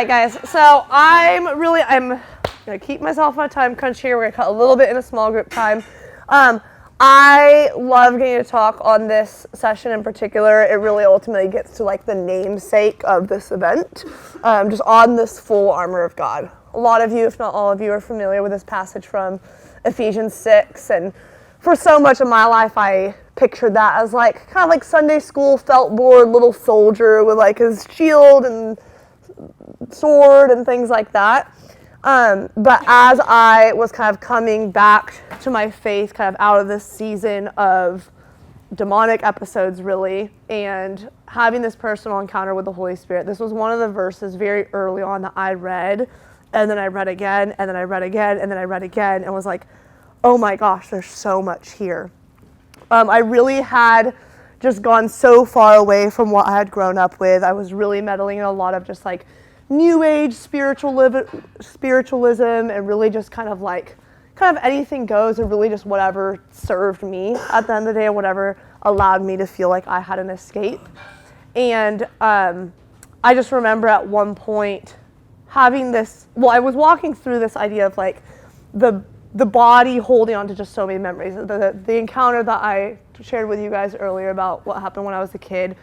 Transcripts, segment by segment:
right, guys. So I'm gonna keep myself on a time crunch here. We're gonna cut a little bit in a small group time. I love getting to talk on this session in particular. It really ultimately gets to like the namesake of this event, just on this full armor of God. A lot of you, if not all of you, are familiar with this passage from Ephesians 6, and for so much of my life, I pictured that as like kind of like Sunday school felt board little soldier with like his shield and sword and things like that. But as I was kind of coming back to my faith, kind of out of this season of demonic episodes, really, and having this personal encounter with the Holy Spirit, this was one of the verses very early on that I read, and then I read again, and then I read again, and then I read again, and was like, oh my gosh, there's so much here. I really had just gone so far away from what I had grown up with. I was really meddling in a lot of just like New Age spiritualism, and really just kind of anything goes, and really just whatever served me at the end of the day, or whatever allowed me to feel like I had an escape. And I just remember at one point having this, I was walking through this idea of like the body holding on to just so many memories. The encounter that I shared with you guys earlier about what happened when I was a kid,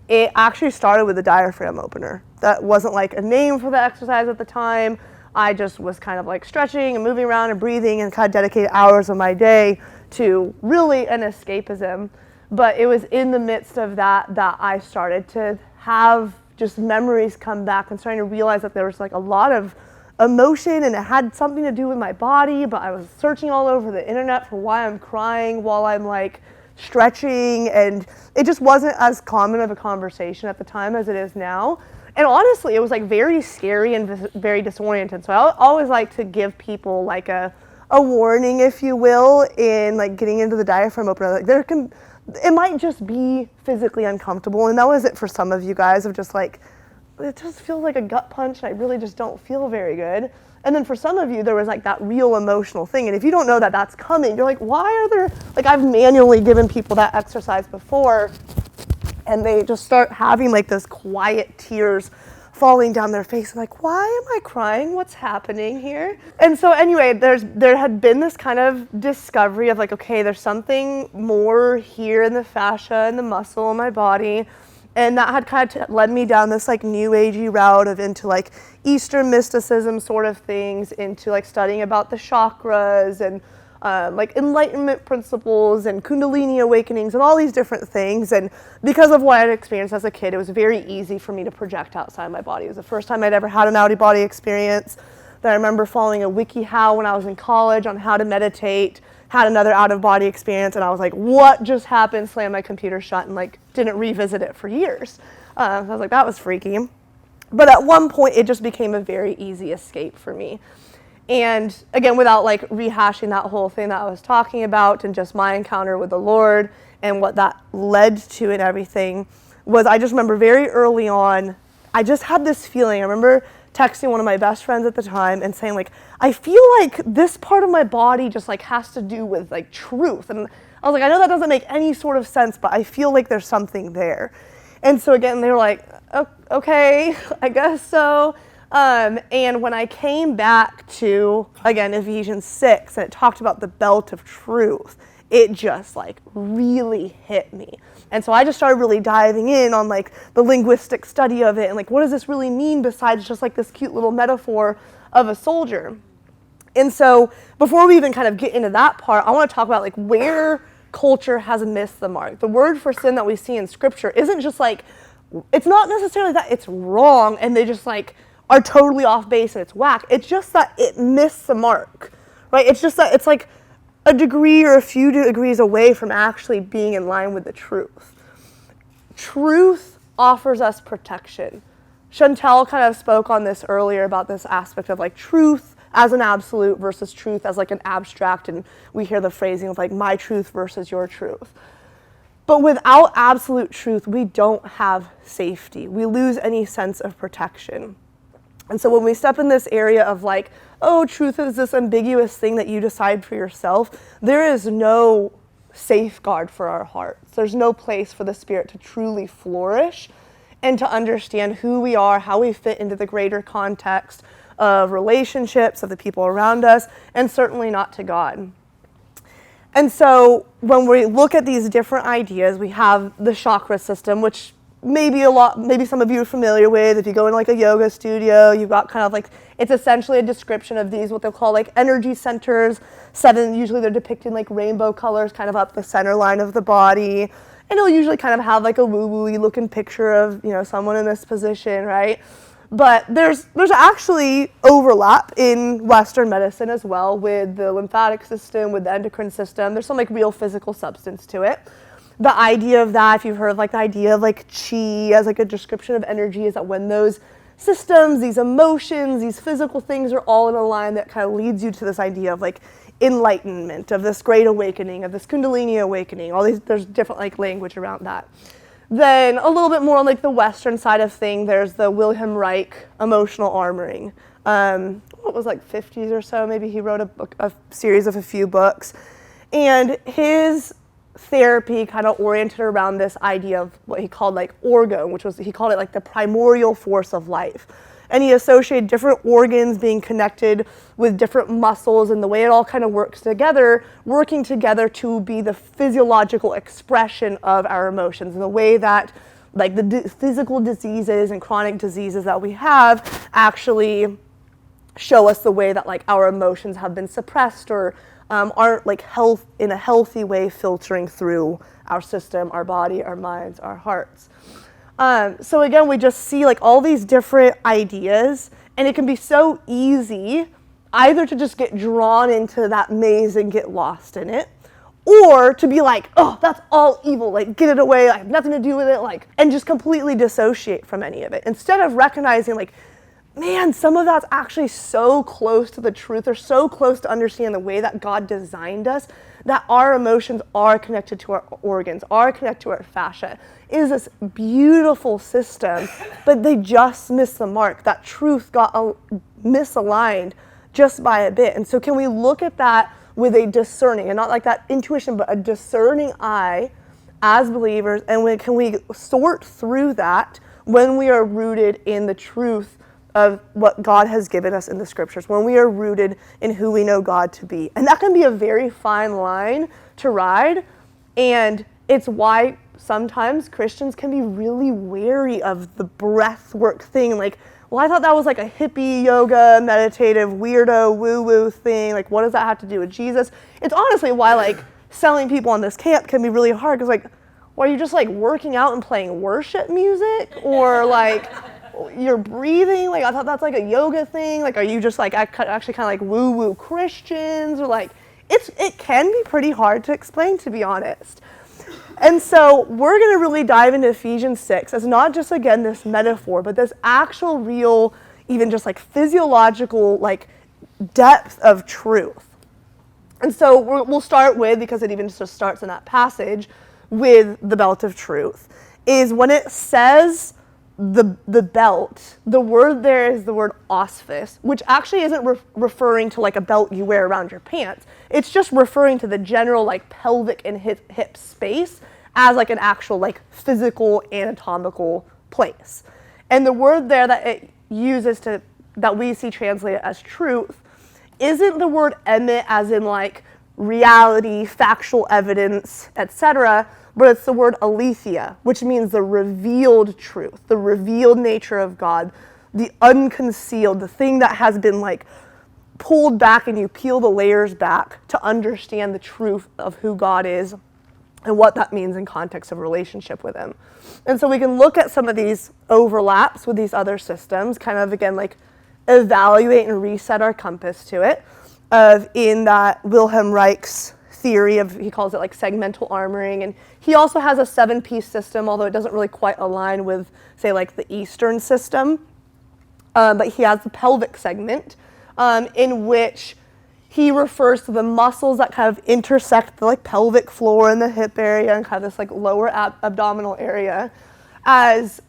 it actually started with a diaphragm opener. That wasn't like a name for the exercise at the time. I just was kind of like stretching and moving around and breathing and kind of dedicated hours of my day to really an escapism. But it was in the midst of that I started to have just memories come back and starting to realize that there was like a lot of emotion, and it had something to do with my body, but I was searching all over the internet for why I'm crying while I'm like stretching, and it just wasn't as common of a conversation at the time as it is now. And honestly, it was like very scary and very disoriented. So I always like to give people like a warning, if you will, in like getting into the diaphragm opener. Like it might just be physically uncomfortable, and that was it for some of you guys, of just like, it just feels like a gut punch, and I really just don't feel very good. And then for some of you, there was like that real emotional thing. And if you don't know that that's coming, you're like, why are there, like I've manually given people that exercise before, and they just start having like this quiet tears falling down their face. Like, why am I crying? What's happening here? And so anyway, there had been this kind of discovery of like, okay, there's something more here in the fascia and the muscle in my body. And that had kind of led me down this like new agey route of into like Eastern mysticism sort of things, into like studying about the chakras and like enlightenment principles and Kundalini awakenings and all these different things. And because of what I had experienced as a kid, it was very easy for me to project outside my body. It was the first time I'd ever had an out-of-body experience. Then I remember following a WikiHow when I was in college on how to meditate, had another out-of-body experience, and I was like, what just happened? Slammed my computer shut and like didn't revisit it for years. So I was like, that was freaky. But at one point, it just became a very easy escape for me. And again, without like rehashing that whole thing that I was talking about, and just my encounter with the Lord and what that led to and everything, was I just remember very early on, I just had this feeling. I remember texting one of my best friends at the time and saying like, I feel like this part of my body just like has to do with like truth. And I was like, I know that doesn't make any sort of sense, but I feel like there's something there. And so again, they were like, okay, I guess so. And when I came back to, again, Ephesians 6, and it talked about the belt of truth, it just like really hit me. And so I just started really diving in on like the linguistic study of it, and like, what does this really mean besides just like this cute little metaphor of a soldier? And so before we even kind of get into that part, I want to talk about like where culture has missed the mark. The word for sin that we see in scripture isn't just like, it's not necessarily that it's wrong and they just like are totally off base and it's whack. It's just that it missed the mark, right? It's just that it's like a degree or a few degrees away from actually being in line with the truth. Truth offers us protection. Chantel kind of spoke on this earlier about this aspect of like truth as an absolute versus truth as like an abstract, and we hear the phrasing of like my truth versus your truth. But without absolute truth, we don't have safety. We lose any sense of protection. And so when we step in this area of like, oh, truth is this ambiguous thing that you decide for yourself, there is no safeguard for our hearts. There's no place for the Spirit to truly flourish and to understand who we are, how we fit into the greater context of relationships, of the people around us, and certainly not to God. And so when we look at these different ideas, we have the chakra system, which maybe some of you are familiar with. If you go in like a yoga studio, you've got kind of like, it's essentially a description of these, what they'll call like energy centers. 7, usually they're depicted like rainbow colors kind of up the center line of the body. And it'll usually kind of have like a woo-woo-y looking picture of, someone in this position, right? But there's actually overlap in Western medicine as well with the lymphatic system, with the endocrine system. There's some like real physical substance to it. The idea of that, if you've heard like the idea of like chi as like a description of energy, is that when those systems, these emotions, these physical things are all in a line, that kind of leads you to this idea of like enlightenment, of this great awakening, of this kundalini awakening. All these, there's different like language around that. Then a little bit more on like the Western side of thing, there's the Wilhelm Reich emotional armoring. What was like 50s or so, maybe he wrote a series of a few books. And his therapy kind of oriented around this idea of what he called like orgone, which was, he called it like the primordial force of life. And he associated different organs being connected with different muscles, and the way it all kind of works together, working together to be the physiological expression of our emotions, and the way that like the physical diseases and chronic diseases that we have actually show us the way that like our emotions have been suppressed or aren't like in a healthy way filtering through our system, our body, our minds, our hearts. So again, we just see like all these different ideas, and it can be so easy either to just get drawn into that maze and get lost in it, or to be like, oh, that's all evil, like get it away, I have nothing to do with it, like, and just completely dissociate from any of it. Instead of recognizing like, man, some of that's actually so close to the truth, or so close to understanding the way that God designed us, that our emotions are connected to our organs, are connected to our fascia. It is this beautiful system, but they just missed the mark. That truth got misaligned just by a bit. And so can we look at that with a discerning, and not like that intuition, but a discerning eye as believers, and can we sort through that when we are rooted in the truth of what God has given us in the scriptures, when we are rooted in who we know God to be. And that can be a very fine line to ride, and it's why sometimes Christians can be really wary of the breath work thing. Like, well, I thought that was like a hippie, yoga, meditative, weirdo, woo-woo thing. Like, what does that have to do with Jesus? It's honestly why like selling people on this camp can be really hard, because like, well, are you just like working out and playing worship music, or like you're breathing? Like, I thought that's like a yoga thing. Like, are you just like actually kind of like woo-woo Christians? Or like, it can be pretty hard to explain, to be honest. And so we're going to really dive into Ephesians 6 as not just, again, this metaphor, but this actual real, even just like physiological, like depth of truth. And so we'll start with, because it even just starts in that passage, with the belt of truth, is when it says the belt, the word there is the word osphice, which actually isn't referring to like a belt you wear around your pants. It's just referring to the general like pelvic and hip space as like an actual like physical anatomical place. And the word there that it uses that we see translated as truth isn't the word emet as in like reality, factual evidence, etc., but it's the word aletheia, which means the revealed truth, the revealed nature of God, the unconcealed, the thing that has been like pulled back, and you peel the layers back to understand the truth of who God is and what that means in context of relationship with him. And so we can look at some of these overlaps with these other systems, kind of again like evaluate and reset our compass to it, of in that Wilhelm Reich's theory of, he calls it like segmental armoring, and he also has a 7-piece system, although it doesn't really quite align with, say, like the Eastern system, but he has the pelvic segment, in which he refers to the muscles that kind of intersect the like pelvic floor and the hip area and kind of this like lower abdominal area as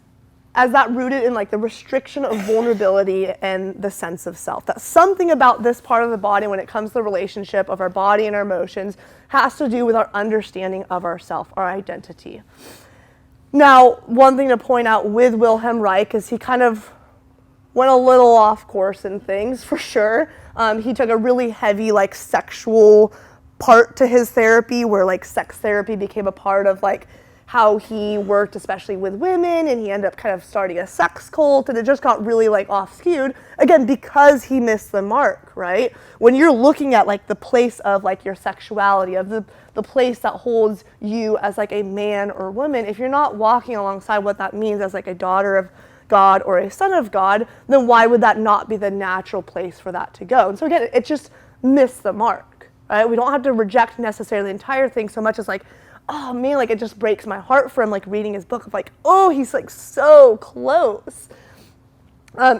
that rooted in like the restriction of vulnerability and the sense of self. That something about this part of the body when it comes to the relationship of our body and our emotions has to do with our understanding of ourself, our identity. Now, one thing to point out with Wilhelm Reich is he kind of went a little off course in things, for sure. He took a really heavy, like, sexual part to his therapy, where, like, sex therapy became a part of, like, how he worked, especially with women, and he ended up kind of starting a sex cult, and it just got really, like, off-skewed, again, because he missed the mark, right? When you're looking at, like, the place of, like, your sexuality, of the place that holds you as, like, a man or woman, if you're not walking alongside what that means as, like, a daughter of God or a son of God, then why would that not be the natural place for that to go? And so again, it just missed the mark, right? We don't have to reject necessarily the entire thing so much as like, oh man, like it just breaks my heart for him, like reading his book of like, oh, he's like so close.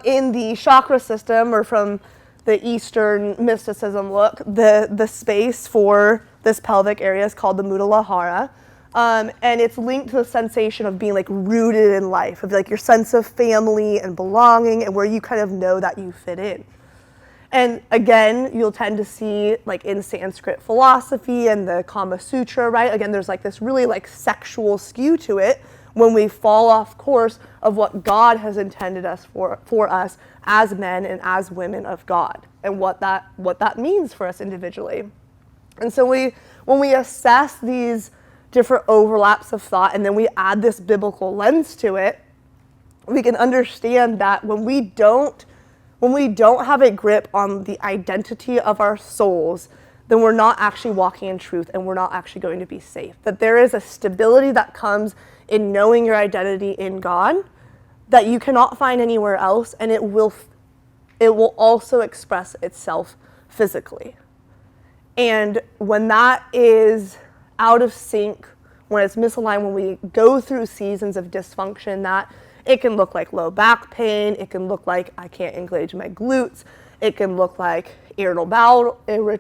In the chakra system, or from the Eastern mysticism look, the space for this pelvic area is called the Muladhara. And it's linked to the sensation of being like rooted in life, of like your sense of family and belonging, and where you kind of know that you fit in. And again, you'll tend to see like in Sanskrit philosophy and the Kama Sutra, right? Again, there's like this really like sexual skew to it when we fall off course of what God has intended us for us as men and as women of God, and what that means for us individually. And so when we assess these different overlaps of thought, and then we add this biblical lens to it, we can understand that when we don't have a grip on the identity of our souls, then we're not actually walking in truth, and we're not actually going to be safe. That there is a stability that comes in knowing your identity in God that you cannot find anywhere else, and it will also express itself physically. And when that is out of sync, when it's misaligned, when we go through seasons of dysfunction, that it can look like low back pain, it can look like I can't engage my glutes, it can look like IBS,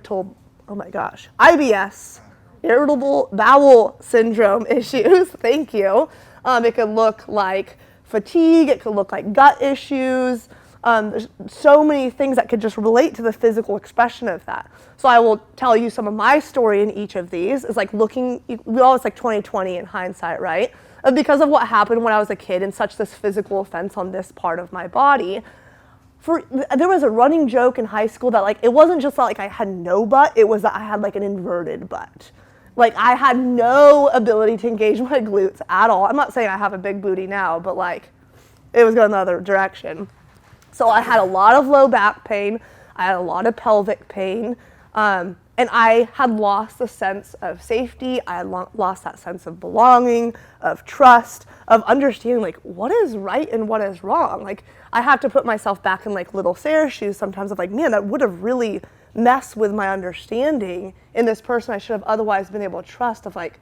irritable bowel syndrome issues, thank you. It could look like fatigue, it could look like gut issues. There's so many things that could just relate to the physical expression of that. So I will tell you some of my story in each of these. It's like we always like 20/20 in hindsight, right? Because of what happened when I was a kid and such this physical offense on this part of my body. There was a running joke in high school that like it wasn't just that like I had no butt, it was that I had like an inverted butt. Like I had no ability to engage my glutes at all. I'm not saying I have a big booty now, but like it was going the other direction. So I had a lot of low back pain, I had a lot of pelvic pain, and I had lost the sense of safety, I had lost that sense of belonging, of trust, of understanding like what is right and what is wrong. Like I had to put myself back in like little Sarah's shoes sometimes of like, man, that would have really messed with my understanding in this person I should have otherwise been able to trust, of like,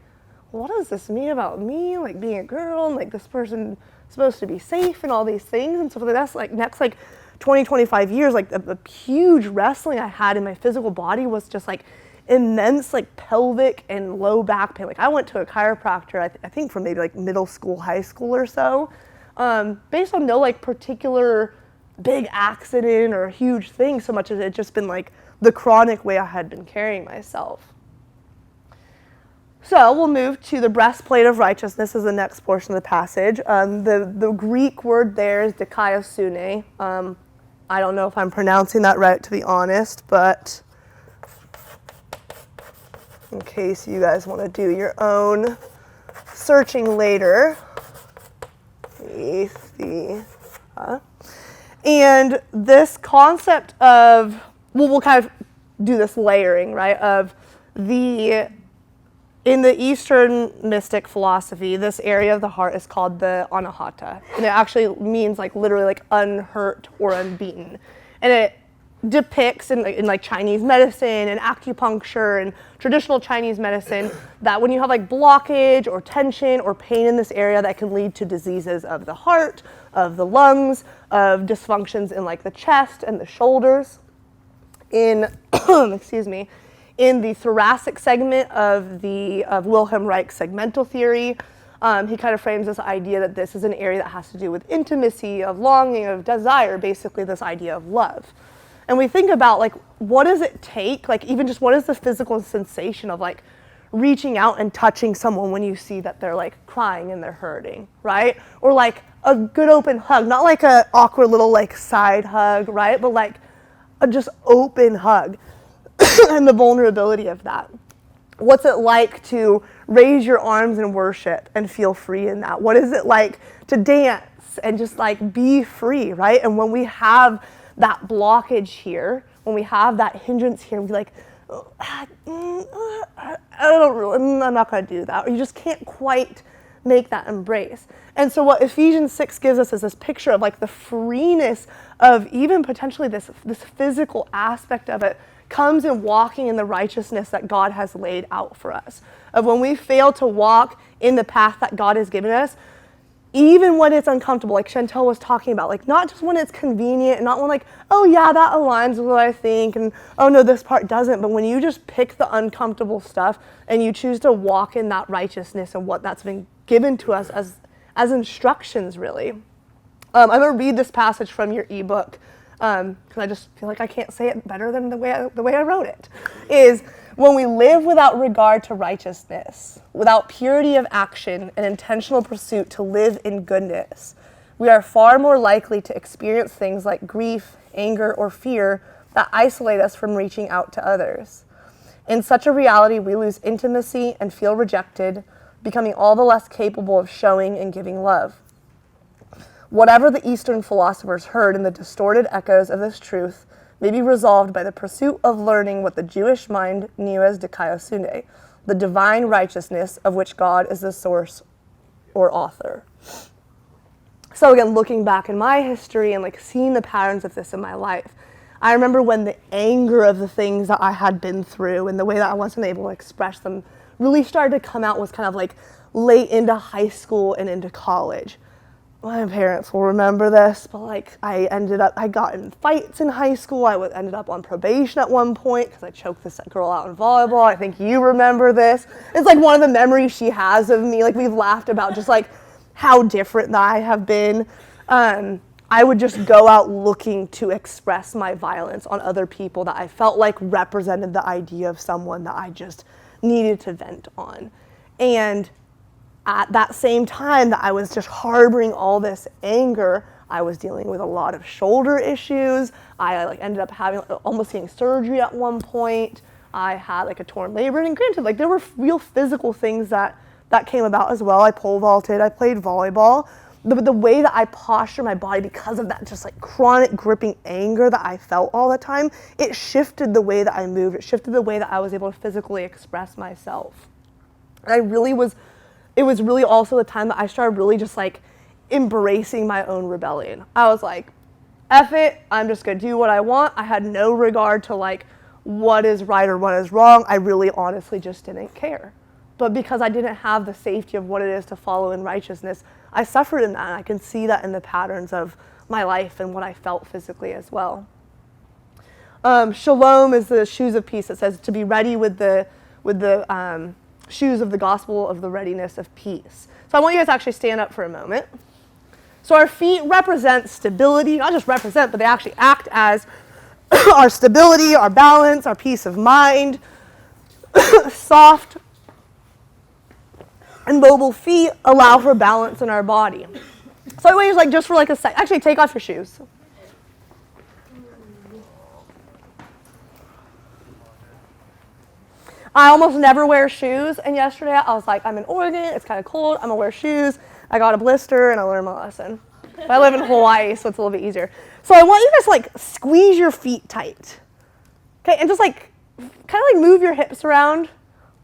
what does this mean about me, like being a girl, and like this person supposed to be safe and all these things. And so for the next 20, 25 years, like the huge wrestling I had in my physical body was just like immense like pelvic and low back pain. Like I went to a chiropractor, I think from maybe like middle school, high school or so, based on no like particular big accident or huge thing, so much as it just been like the chronic way I had been carrying myself. So we'll move to the breastplate of righteousness as the next portion of the passage. The Greek word there is dikaiosune. I don't know if I'm pronouncing that right, to be honest, but in case you guys want to do your own searching later. And this concept of, we'll kind of do this layering, right, of in the Eastern mystic philosophy, this area of the heart is called the anahata, and it actually means like literally like unhurt or unbeaten. And it depicts in like Chinese medicine and acupuncture and traditional Chinese medicine that when you have like blockage or tension or pain in this area, that can lead to diseases of the heart, of the lungs, of dysfunctions in like the chest and the shoulders. In in the thoracic segment of Wilhelm Reich's segmental theory, he kind of frames this idea that this is an area that has to do with intimacy, of longing, of desire, basically this idea of love. And we think about like, what does it take, like even just what is the physical sensation of like reaching out and touching someone when you see that they're like crying and they're hurting, right? Or like a good open hug, not like a awkward little like side hug, right? But like a just open hug and the vulnerability of that. What's it like to raise your arms in worship and feel free in that? What is it like to dance and just like be free, right? And when we have that blockage here, when we have that hindrance here, we're like, I'm not going to do that. Or you just can't quite make that embrace. And so what Ephesians 6 gives us is this picture of like the freeness of even potentially this physical aspect of it comes in walking in the righteousness that God has laid out for us. Of when we fail to walk in the path that God has given us, even when it's uncomfortable, like Chantel was talking about, like not just when it's convenient and not when like, oh yeah, that aligns with what I think, and oh no, this part doesn't, but when you just pick the uncomfortable stuff and you choose to walk in that righteousness and what that's been given to us as instructions, really. I'm going to read this passage from your ebook because I just feel like I can't say it better than the way I wrote it. Is when we live without regard to righteousness, without purity of action and intentional pursuit to live in goodness, we are far more likely to experience things like grief, anger, or fear that isolate us from reaching out to others. In such a reality, we lose intimacy and feel rejected, becoming all the less capable of showing and giving love. Whatever the Eastern philosophers heard in the distorted echoes of this truth may be resolved by the pursuit of learning what the Jewish mind knew as dikaiosune, the divine righteousness of which God is the source or author. So again, looking back in my history and like seeing the patterns of this in my life, I remember when the anger of the things that I had been through and the way that I wasn't able to express them really started to come out was kind of like late into high school and into college. My parents will remember this, but like I got in fights in high school. I ended up on probation at one point because I choked this girl out in volleyball. I think you remember this. It's like one of the memories she has of me. Like we've laughed about just like how different that I have been. I would just go out looking to express my violence on other people that I felt like represented the idea of someone that I just needed to vent on. And at that same time that I was just harboring all this anger, I was dealing with a lot of shoulder issues. I like ended up having almost getting surgery at one point. I had like a torn labrum, and granted, like there were real physical things that came about as well. I pole vaulted, I played volleyball. But the way that I posture my body because of that just like chronic gripping anger that I felt all the time, it shifted the way that I moved. It shifted the way that I was able to physically express myself. And it was really also the time that I started really just like embracing my own rebellion. I was like, F it, I'm just gonna do what I want. I had no regard to like what is right or what is wrong. I really honestly just didn't care. But because I didn't have the safety of what it is to follow in righteousness, I suffered in that, and I can see that in the patterns of my life and what I felt physically as well. Shalom is the shoes of peace. It says to be ready with the shoes of the gospel of the readiness of peace. So I want you guys to actually stand up for a moment. So our feet represent stability, not just represent, but they actually act as our stability, our balance, our peace of mind. Soft and mobile feet allow for balance in our body. So I want you to like just for like a sec, actually take off your shoes. I almost never wear shoes, and yesterday I was like, I'm in Oregon, it's kind of cold, I'm gonna wear shoes. I got a blister and I learned my lesson. But I live in Hawaii, so it's a little bit easier. So I want you guys to like squeeze your feet tight. Okay, and just like kind of like move your hips around.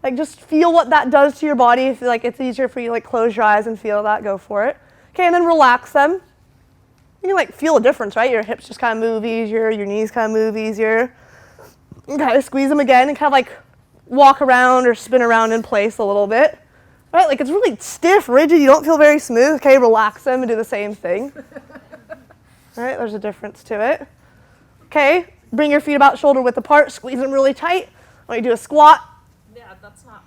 Like just feel what that does to your body. If like it's easier for you, like close your eyes and feel that, go for it. Okay, and then relax them. You can like feel a difference, right? Your hips just kind of move easier, your knees kind of move easier. You kind of squeeze them again and kind of like walk around or spin around in place a little bit. Right, like it's really stiff, rigid, you don't feel very smooth. Okay, relax them and do the same thing. All right, there's a difference to it. Okay, bring your feet about shoulder width apart, squeeze them really tight. When you do a squat.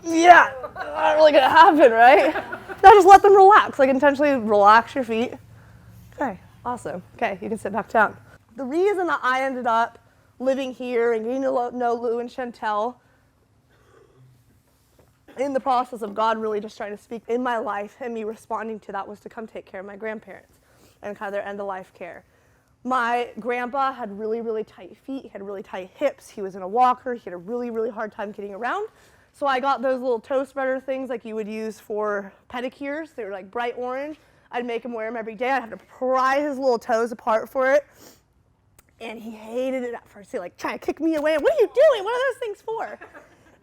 Yeah, not really gonna happen, right? Now just let them relax, like intentionally relax your feet. Okay, awesome. Okay, you can sit back down. The reason that I ended up living here and getting to know Lou and Chantel in the process of God really just trying to speak in my life and me responding to that was to come take care of my grandparents and kind of their end-of-life care. My grandpa had really, really tight feet. He had really tight hips. He was in a walker. He had a really, really hard time getting around. So I got those little toe spreader things like you would use for pedicures. They were like bright orange. I'd make him wear them every day. I'd have to pry his little toes apart for it. And he hated it at first. He like trying to kick me away. What are you doing? What are those things for?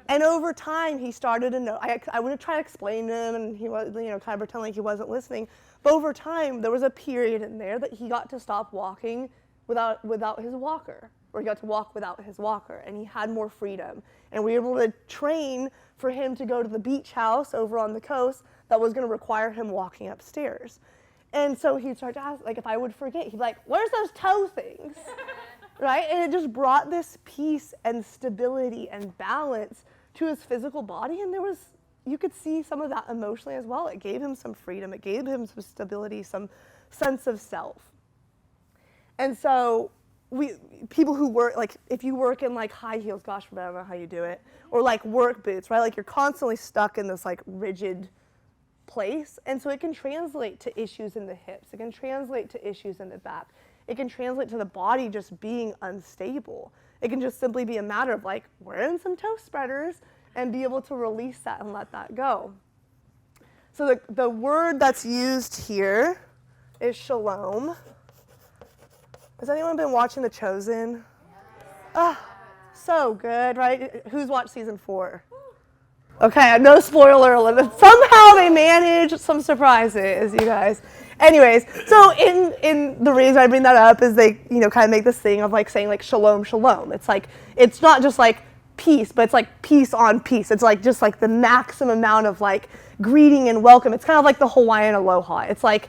And over time, he started to know. I would try to explain to him, and he was, kind of pretend like he wasn't listening. But over time, there was a period in there that he got to stop walking without his walker, or he got to walk without his walker, and he had more freedom. And we were able to train for him to go to the beach house over on the coast that was going to require him walking upstairs. And so he'd start to ask, like, if I would forget, he'd be like, "Where's those toe things?" Right? And it just brought this peace and stability and balance to his physical body, and you could see some of that emotionally as well. It gave him some freedom. It gave him some stability, some sense of self. And so people who work, like if you work in like high heels, gosh, I don't know how you do it, or like work boots, right? Like you're constantly stuck in this like rigid place. And so it can translate to issues in the hips. It can translate to issues in the back. It can translate to the body just being unstable. It can just simply be a matter of like wearing some toe spreaders and be able to release that and let that go. So the word that's used here is shalom. Has anyone been watching The Chosen? Oh, so good, right? Who's watched season 4? Okay, no spoiler alert. Somehow they manage some surprises, you guys. Anyways, so in the reason I bring that up is they, kind of make this thing of like saying like shalom, shalom. It's like, it's not just like peace, but it's like peace on peace. It's like just like the maximum amount of like greeting and welcome. It's kind of like the Hawaiian aloha. It's like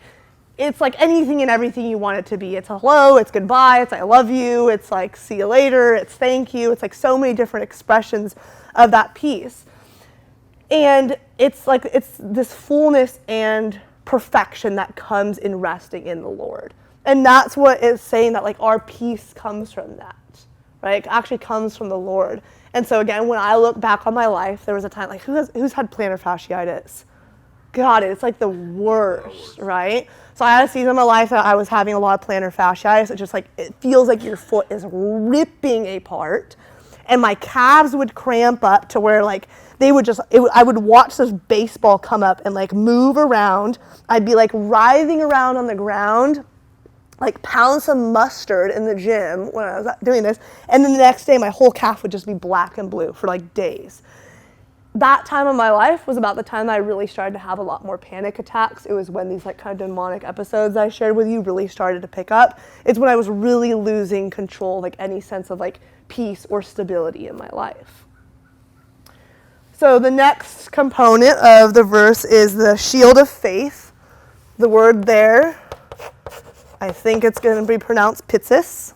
anything and everything you want it to be. It's hello, it's goodbye, it's I love you, it's like see you later, it's thank you. It's like so many different expressions of that peace. And it's like, it's this fullness and perfection that comes in resting in the Lord. And that's what it's saying, that like our peace comes from that, right? It actually comes from the Lord. And so again, when I look back on my life, there was a time like, who's had plantar fasciitis? God, it's like the worst, right? So I had a season of my life that I was having a lot of plantar fasciitis. It's just like, it feels like your foot is ripping apart. And my calves would cramp up to where like I would watch this baseball come up and like move around. I'd be like writhing around on the ground, like pound some mustard in the gym when I was doing this. And then the next day my whole calf would just be black and blue for like days. That time of my life was about the time that I really started to have a lot more panic attacks. It was when these like kind of demonic episodes I shared with you really started to pick up. It's when I was really losing control, like any sense of like peace or stability in my life. So the next component of the verse is the shield of faith. The word there, I think it's going to be pronounced pitsis.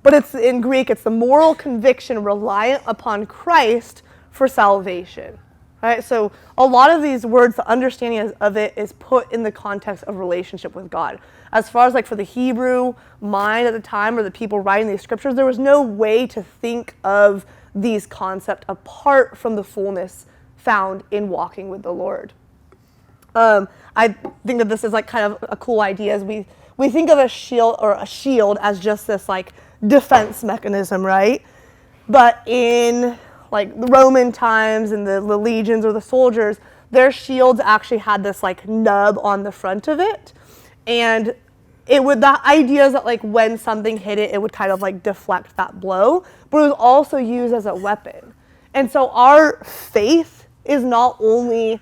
But it's in Greek, it's the moral conviction reliant upon Christ for salvation. Right? So a lot of these words, the understanding of it is put in the context of relationship with God. As far as like for the Hebrew mind at the time or the people writing these scriptures, there was no way to think of these concepts apart from the fullness found in walking with the Lord. I think that this is like kind of a cool idea as we think of a shield as just this like defense mechanism, right? But in like the Roman times and the legions or the soldiers, their shields actually had this like nub on the front of it. And the idea is that like when something hit it, it would kind of like deflect that blow, but it was also used as a weapon. And so our faith is not only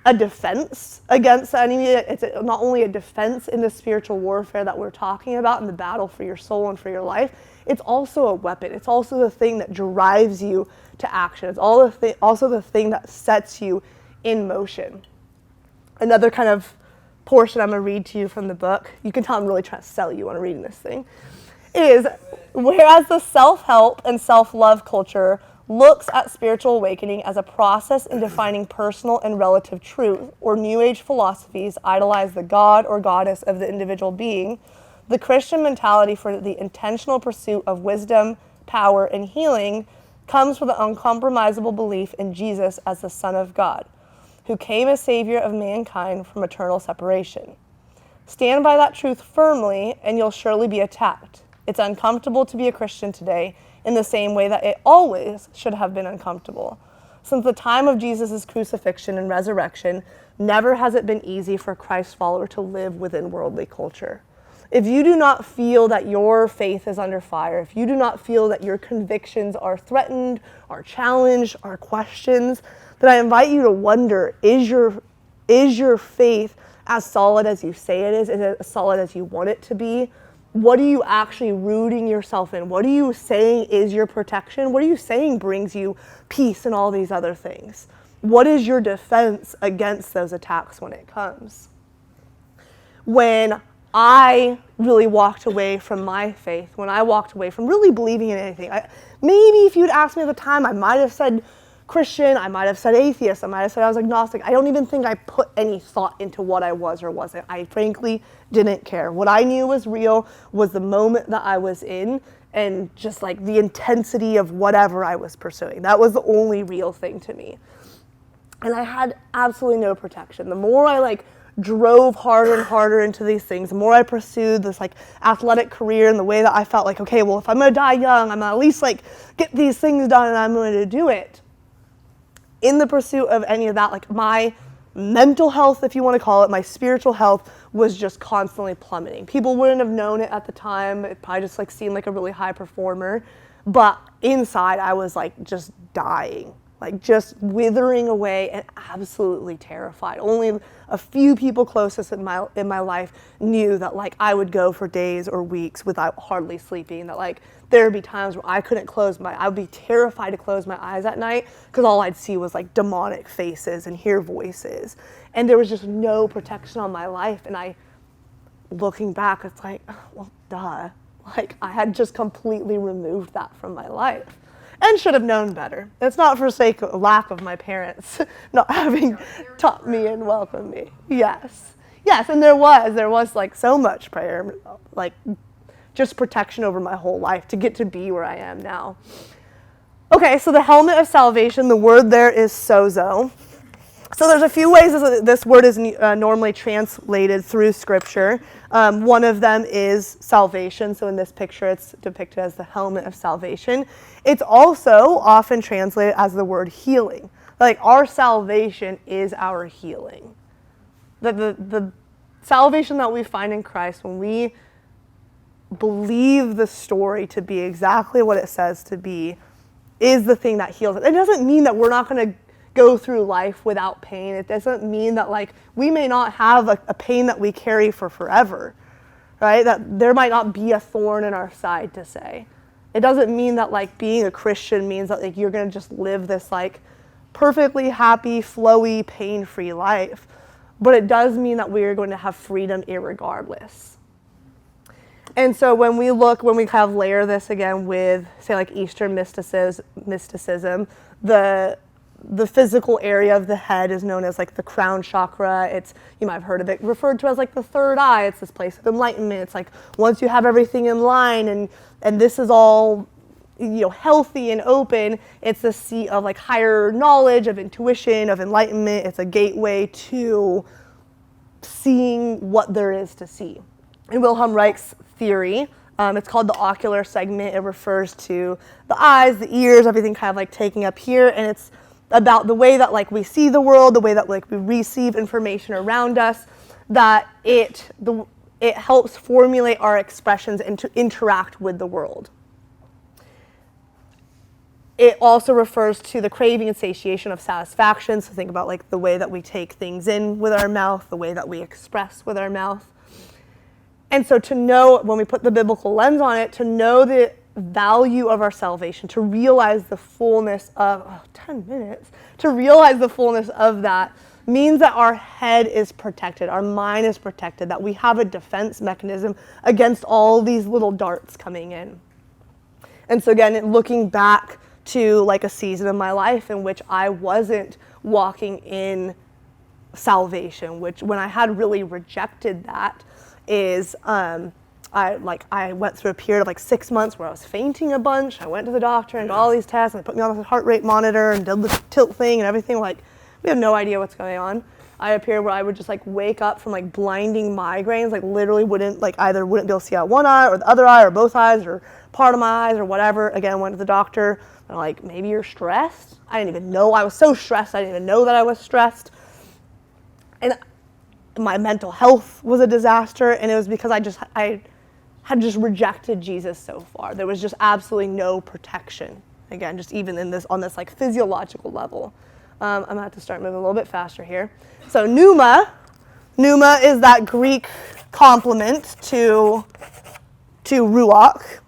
a defense against the enemy, it's not only a defense in the spiritual warfare that we're talking about in the battle for your soul and for your life, it's also a weapon. It's also the thing that drives you to action. It's also the thing that sets you in motion. Another kind of portion I'm going to read to you from the book, you can tell I'm really trying to sell you on reading this thing, is whereas the self-help and self-love culture looks at spiritual awakening as a process in defining personal and relative truth, or New Age philosophies idolize the god or goddess of the individual being, the Christian mentality for the intentional pursuit of wisdom, power, and healing comes from the uncompromisable belief in Jesus as the Son of God, who came as Savior of mankind from eternal separation. Stand by that truth firmly, and you'll surely be attacked. It's uncomfortable to be a Christian today in the same way that it always should have been uncomfortable. Since the time of Jesus' crucifixion and resurrection, never has it been easy for a Christ follower to live within worldly culture. If you do not feel that your faith is under fire, if you do not feel that your convictions are threatened, are challenged, are questioned, then I invite you to wonder, is your faith as solid as you say it is? Is it as solid as you want it to be? What are you actually rooting yourself in? What are you saying is your protection? What are you saying brings you peace and all these other things? What is your defense against those attacks when it comes? When I really walked away from my faith, when I walked away from really believing in anything, maybe if you'd asked me at the time, I might have said Christian, I might have said atheist, I might have said I was agnostic. I don't even think I put any thought into what I was or wasn't. I frankly didn't care. What I knew was real was the moment that I was in and just like the intensity of whatever I was pursuing. That was the only real thing to me. And I had absolutely no protection. The more I drove harder and harder into these things, the more I pursued this athletic career in the way that I felt like, okay, well, if I'm gonna die young, I'm gonna at least get these things done and I'm going to do it. In the pursuit of any of that, my mental health, if you want to call it, my spiritual health was just constantly plummeting. People wouldn't have known it at the time. It probably just seemed like a really high performer. But inside I was just dying, just withering away and absolutely terrified. Only a few people closest in my life knew that I would go for days or weeks without hardly sleeping, that there would be times where I would be terrified to close my eyes at night because all I'd see was demonic faces and hear voices. And there was just no protection on my life. And looking back, it's well, duh. I had just completely removed that from my life and should have known better. It's not for sake of lack of my parents not having taught me and welcomed me. Yes, and there was so much prayer, just protection over my whole life to get to be where I am now. Okay, so the helmet of salvation, the word there is sozo. So there's a few ways this word is normally translated through Scripture. One of them is salvation. So in this picture, it's depicted as the helmet of salvation. It's also often translated as the word healing. Our salvation is our healing. The salvation that we find in Christ, when we believe the story to be exactly what it says to be, is the thing that heals us. It doesn't mean that we're not going to go through life without pain. It doesn't mean that we may not have a pain that we carry for forever, right? That there might not be a thorn in our side to say. It doesn't mean that being a Christian means that you're going to just live this perfectly happy, flowy, pain-free life. But it does mean that we are going to have freedom irregardless. And so when we kind of layer this again with, say, Eastern mysticism, the physical area of the head is known as the crown chakra. You might have heard of it referred to as the third eye. It's this place of enlightenment. It's once you have everything in line and this is all healthy and open, it's the seat of higher knowledge, of intuition, of enlightenment. It's a gateway to seeing what there is to see. In Wilhelm Reich's theory, it's called the ocular segment. It refers to the eyes, the ears, everything kind of taking up here, and it's about the way that we see the world, the way that we receive information around us, that it helps formulate our expressions and to interact with the world. It also refers to the craving and satiation of satisfaction. So think about the way that we take things in with our mouth, the way that we express with our mouth. And so to know, when we put the biblical lens on it, to know the value of our salvation, to realize the fullness of, 10 minutes, to realize the fullness of that means that our head is protected, our mind is protected, that we have a defense mechanism against all these little darts coming in. And so again, looking back to a season of my life in which I wasn't walking in salvation, which when I had really rejected that is I went through a period of like 6 months where I was fainting a bunch. I went to the doctor and got all these tests, and they put me on the heart rate monitor and did the tilt thing and everything. Like, we have no idea what's going on. I had a period where I would just like wake up from like blinding migraines, like literally either wouldn't be able to see out one eye or the other eye or both eyes or part of my eyes or whatever. Again, went to the doctor. They're like, maybe you're stressed. I didn't even know I was so stressed. I didn't even know that I was stressed. And my mental health was a disaster, and it was because I had just rejected Jesus so far. There was just absolutely no protection. Again, just even on this like physiological level. I'm gonna have to start moving a little bit faster here. So pneuma is that Greek complement to ruach,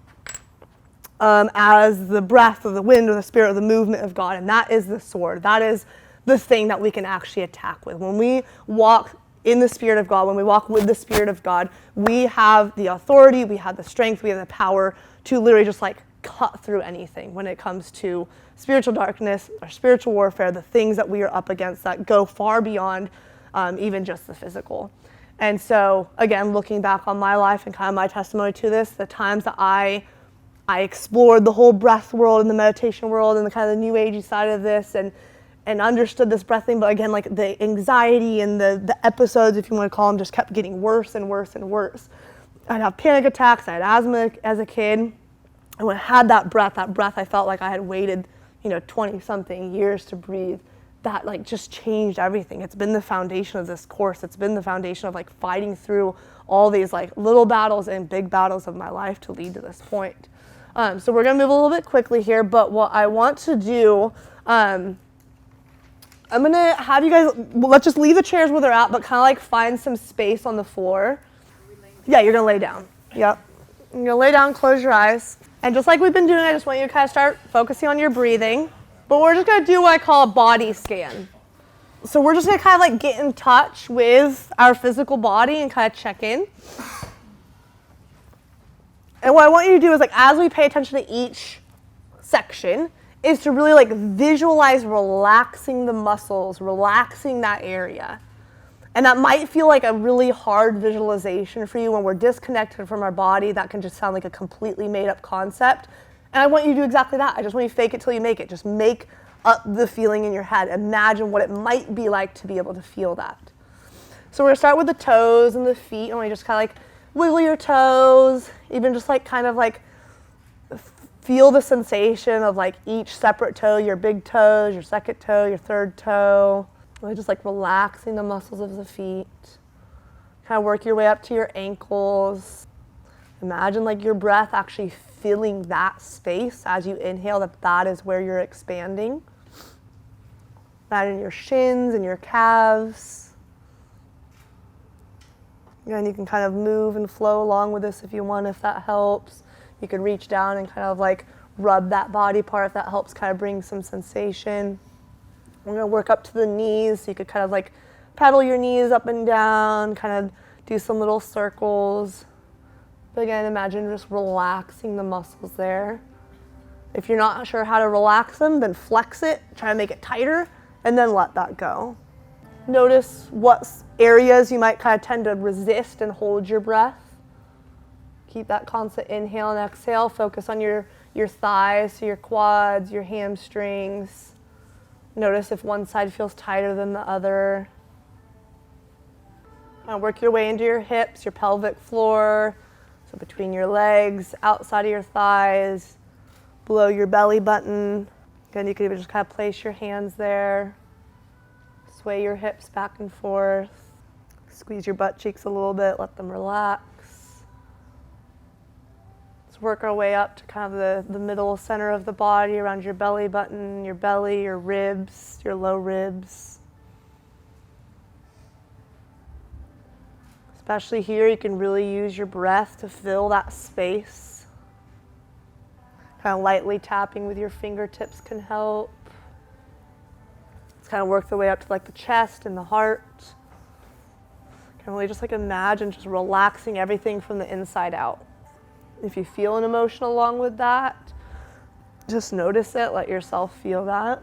as the breath or the wind or the spirit or the movement of God, and that is the sword. That is the thing that we can actually attack with. When we walk in the Spirit of God, when we walk with the Spirit of God, we have the authority, we have the strength, we have the power to literally just like cut through anything when it comes to spiritual darkness or spiritual warfare, the things that we are up against that go far beyond even just the physical. And so, again, looking back on my life and kind of my testimony to this, the times that I explored the whole breath world and the meditation world and the kind of the new agey side of this and understood this breath thing, but again, like the anxiety and the episodes, if you want to call them, just kept getting worse and worse and worse. I'd have panic attacks, I had asthma as a kid, and when I had that breath, I felt like I had waited, 20-something years to breathe. That like just changed everything. It's been the foundation of this course. It's been the foundation of like fighting through all these like little battles and big battles of my life to lead to this point. So we're gonna move a little bit quickly here, but what I want to do, I'm gonna have you guys, let's just leave the chairs where they're at, but kind of like find some space on the floor. Yeah, you're gonna lay down. Yep. You're gonna lay down, close your eyes. And just like we've been doing, I just want you to kind of start focusing on your breathing. But we're just gonna do what I call a body scan. So we're just gonna kind of like get in touch with our physical body and kind of check in. And what I want you to do is like, as we pay attention to each section, is to really like visualize relaxing the muscles, relaxing that area. And that might feel like a really hard visualization for you when we're disconnected from our body. That can just sound like a completely made up concept. And I want you to do exactly that. I just want you to fake it till you make it. Just make up the feeling in your head. Imagine what it might be like to be able to feel that. So we're gonna start with the toes and the feet. And we just kind of like wiggle your toes, even just like kind of like feel the sensation of like each separate toe, your big toes, your second toe, your third toe. Really just like relaxing the muscles of the feet. Kind of work your way up to your ankles. Imagine like your breath actually filling that space as you inhale, that is where you're expanding. Imagine your shins and your calves. And you can kind of move and flow along with this if you want, if that helps. You could reach down and kind of like rub that body part if that helps kind of bring some sensation. We're going to work up to the knees, so you could kind of like pedal your knees up and down, kind of do some little circles. But again, imagine just relaxing the muscles there. If you're not sure how to relax them, then flex it, try to make it tighter, and then let that go. Notice what areas you might kind of tend to resist and hold your breath. Keep that constant inhale and exhale. Focus on your thighs, so your quads, your hamstrings. Notice if one side feels tighter than the other. Work your way into your hips, your pelvic floor. So between your legs, outside of your thighs, below your belly button. Again, you could even just kind of place your hands there. Sway your hips back and forth. Squeeze your butt cheeks a little bit, let them relax. Let's work our way up to kind of the middle center of the body, around your belly button, your belly, your ribs, your low ribs. Especially here, you can really use your breath to fill that space. Kind of lightly tapping with your fingertips can help. Let's kind of work the way up to like the chest and the heart. Can really just like imagine just relaxing everything from the inside out. If you feel an emotion along with that, just notice it, let yourself feel that.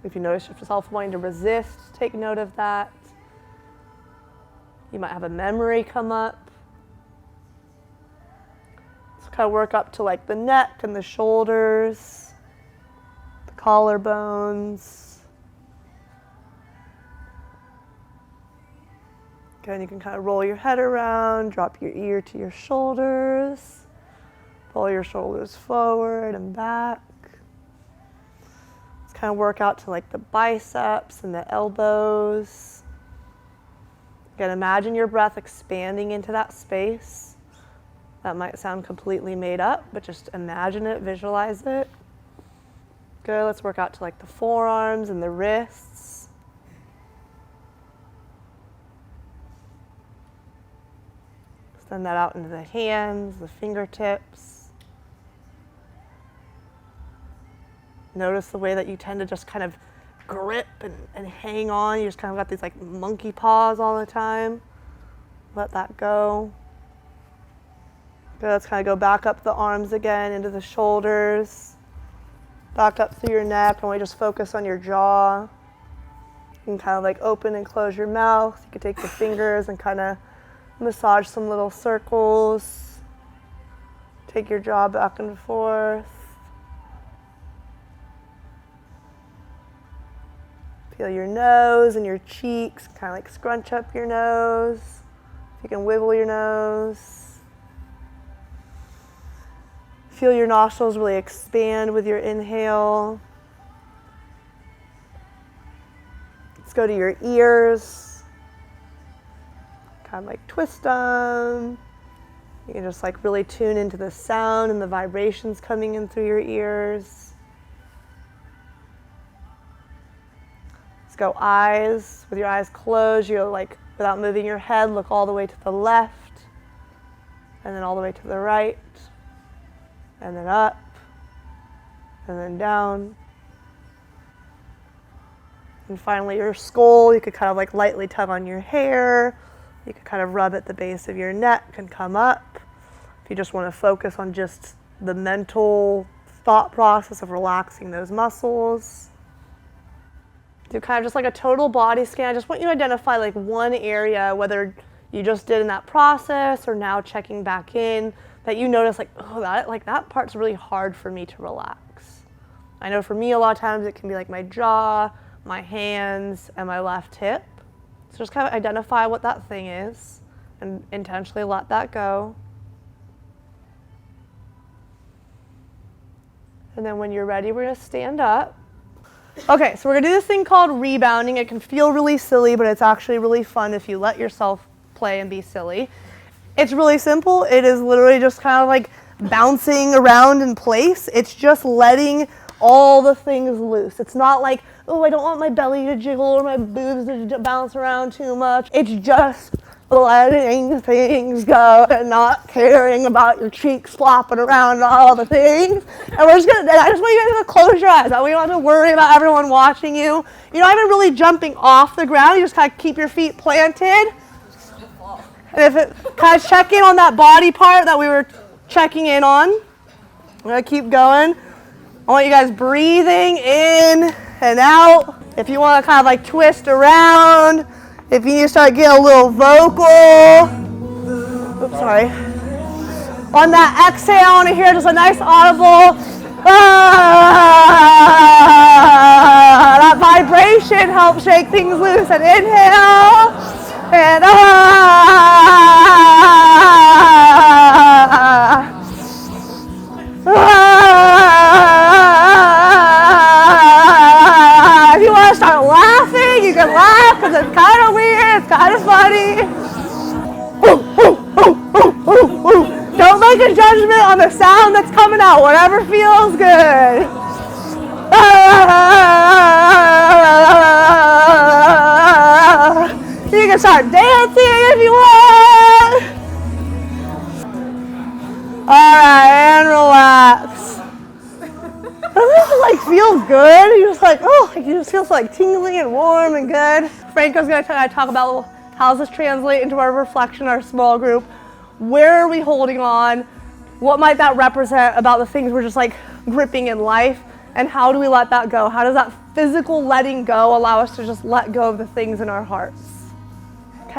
If you notice yourself wanting to resist, take note of that. You might have a memory come up. So kind of work up to like the neck and the shoulders, the collarbones. Again, you can kind of roll your head around, drop your ear to your shoulders, pull your shoulders forward and back. Let's kind of work out to like the biceps and the elbows. Again, imagine your breath expanding into that space. That might sound completely made up, but just imagine it, visualize it. Good, let's work out to like the forearms and the wrists. Extend that out into the hands, the fingertips. Notice the way that you tend to just kind of grip and hang on. You just kind of got these like monkey paws all the time. Let that go. Good, let's kind of go back up the arms again, into the shoulders. Back up through your neck, and we just focus on your jaw. You can kind of like open and close your mouth. You can take your fingers and kind of massage some little circles. Take your jaw back and forth. Feel your nose and your cheeks, kind of like scrunch up your nose. If you can wiggle your nose. Feel your nostrils really expand with your inhale. Let's go to your ears. Kind of like twist them. You can just like really tune into the sound and the vibrations coming in through your ears. Let's go eyes. With your eyes closed, you'll like, without moving your head, look all the way to the left, and then all the way to the right, and then up, and then down. And finally your skull, you could kind of like lightly tug on your hair. You could kind of rub at the base of your neck and come up. If you just want to focus on just the mental thought process of relaxing those muscles. Do kind of just like a total body scan. I just want you to identify like one area, whether you just did in that process or now checking back in, that you notice like, oh, that part's really hard for me to relax. I know for me a lot of times it can be like my jaw, my hands, and my left hip. So just kind of identify what that thing is and intentionally let that go. And then when you're ready, we're going to stand up. Okay, so we're going to do this thing called rebounding. It can feel really silly, but it's actually really fun if you let yourself play and be silly. It's really simple. It is literally just kind of like bouncing around in place. It's just letting all the things loose. It's not like, oh, I don't want my belly to jiggle or my boobs to bounce around too much. It's just letting things go and not caring about your cheeks flopping around and all the things. And I just want you guys to close your eyes. We don't have to worry about everyone watching you. You're not even really jumping off the ground. You just kind of keep your feet planted. And if it kind of check in on that body part that we were checking in on. I'm going to keep going. I want you guys breathing in and out. If you want to kind of like twist around, if you need to start getting a little vocal. Oops, sorry. On that exhale, I want to hear just a nice audible, that vibration helps shake things loose. And inhale, and if you want to start laughing, you can laugh because it's kind of weird, it's kind of funny. Don't make a judgment on the sound that's coming out, whatever feels good. You can start dancing if you want. Alright, and relax. Doesn't it like feel good? You're just like, oh, you just feel like tingling and warm and good. Franco's going to talk about how does this translate into our reflection, our small group. Where are we holding on? What might that represent about the things we're just like gripping in life? And how do we let that go? How does that physical letting go allow us to just let go of the things in our hearts?